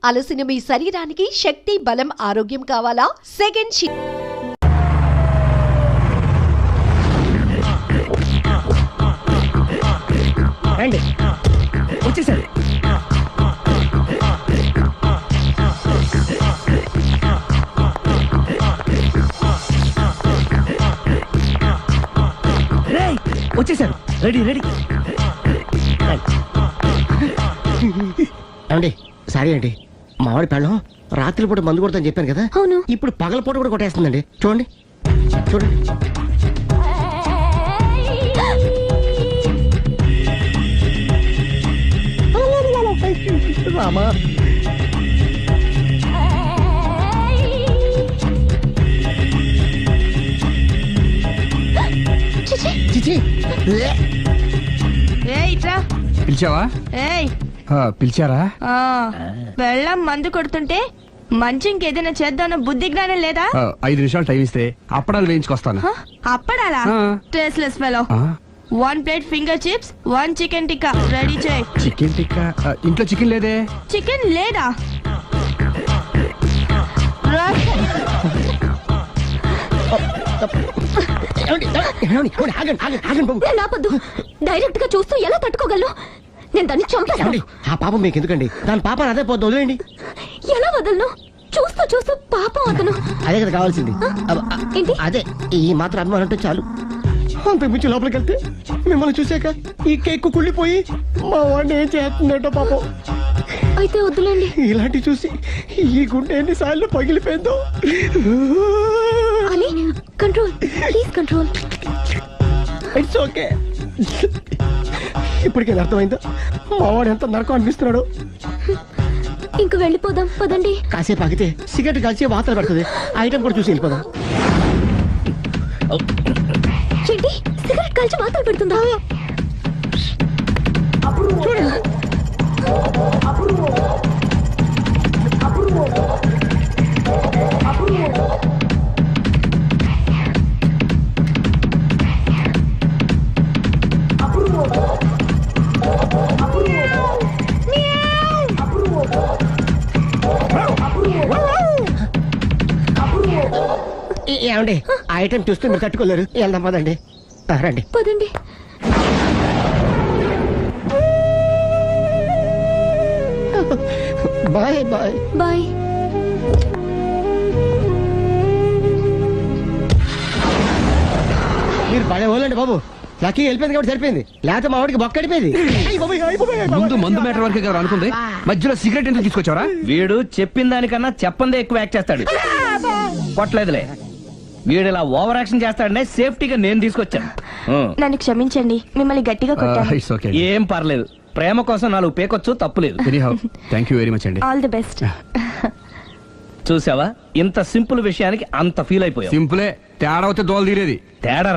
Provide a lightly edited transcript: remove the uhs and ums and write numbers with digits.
అలసిన మీ శరీరానికి శక్తి, బలం, ఆరోగ్యం కావాలా? Second shift. రండి, వచ్చేసారు. వచ్చేసారు, రెడీ రెడీ. ఏమండి, సారీ అండి, మావాడి పెళ్ళం రాత్రిపూట మందు కొడతాను చెప్పాను కదా. అవును. ఇప్పుడు పగలపూట కూడా కొట్టేస్తుందండి. చూడండి చూడండి. రామా, చిచి. పిలిచావా? పిలిచారా? వెళ్ళం మందు కొడుతుంటే మంచి ఇంకేదైనా చేద్దామన్న బుద్ధి జ్ఞానం లేదా? 5 నిమిషాలు టైం ఇస్తే అప్పడాలు వేయించుకొస్తాను. అప్పడాలా? Tasteless fellow. 1 plate finger chips, 1 chicken tikka ready చేయి. చికెన్ టిక్కా? ఇంట్లో చికెన్ లేదే. చికెన్ లేదా? లాపొద్దు. డైరెక్ట్ గా చూస్తూ ఎలా తట్టుకోగలను? నేను దాన్ని చంపాను. ఆ పాపం మీకు ఎందుకండి? దాని పాప అదే పోద్దు, వదిలేండి. ఎలా వదలను? చూస్తూ చూస్తూ పాపం అతను. అదే కదా కావాల్సింది. ఏంటి? అదే, ఈ మాత్రం అభిమానం అంటే చాలు. అంతకుమించి లోపలికి వెళ్తే మిమ్మల్ని చూసాక ఈ కేక్ కుళ్ళిపోయి మా వాడిని ఏం చేస్తుందంటో పాపం. అయితే వద్దులేండి. ఇలాంటి చూసి ఈ గుండె ఎన్నిసార్లు పగిలిపోయిందో. అని control, please control. It's okay. ఇప్పటికే అర్థమైందా మా వాడు ఎంత నరకం అనిపిస్తున్నాడు? ఇంక వెళ్ళిపోదాం పదండి. కాసేపు ఆగితే సిగరెట్ కలిసి వాతలు పడుతుంది. ఐటమ్ కూడా చూసి వెళ్ళిపోదాం. ఏంటి, సిగరెట్ కాల్చి వాతలు పెడుతుందా? చూడండి. ఏమండి, ఆ ఐటమ్ చూస్తే మీరు తట్టుకోలేరు. వెళ్దాం పదండి. రండి పదండి. Bye bye bye. మీరు పడే వాళ్ళండి బాబు. లక్కీ వెళ్ళిపోయింది కాబట్టి సరిపోయింది, లేకపోతే మా వాడికి బొక్కడిపోయింది. ముందు మందు మ్యాటర్ వరకే కదా అనుకుంది, మధ్యలో సిగరెట్ ఎందుకు తీసుకొచ్చావరా? వీడు చెప్పిన దానికన్నా చెప్పందే ఎక్కువ యాక్ట్ చేస్తాడు. కొట్టలేదులే, వీడు ఇలా ఓవర్ యాక్షన్ చేస్తాడనే సేఫ్టీగా నేను తీసుకొచ్చాను. నన్ను క్షమించండి, మిమ్మల్ని గట్టిగా కొట్టాను. It's okay. ఏం పర్లేదు, ప్రేమ కోసం 4 పేకొచ్చు, తప్పులేదు. థ్యాంక్ యూ వెరీ మచ్ అండి. All the best. చూసావా, ఇంత సింపుల్ విషయానికి అంత ఫీల్ అయిపోయావు. సింపులే, తేడా అవుతే దోలు తీరేది. తేడా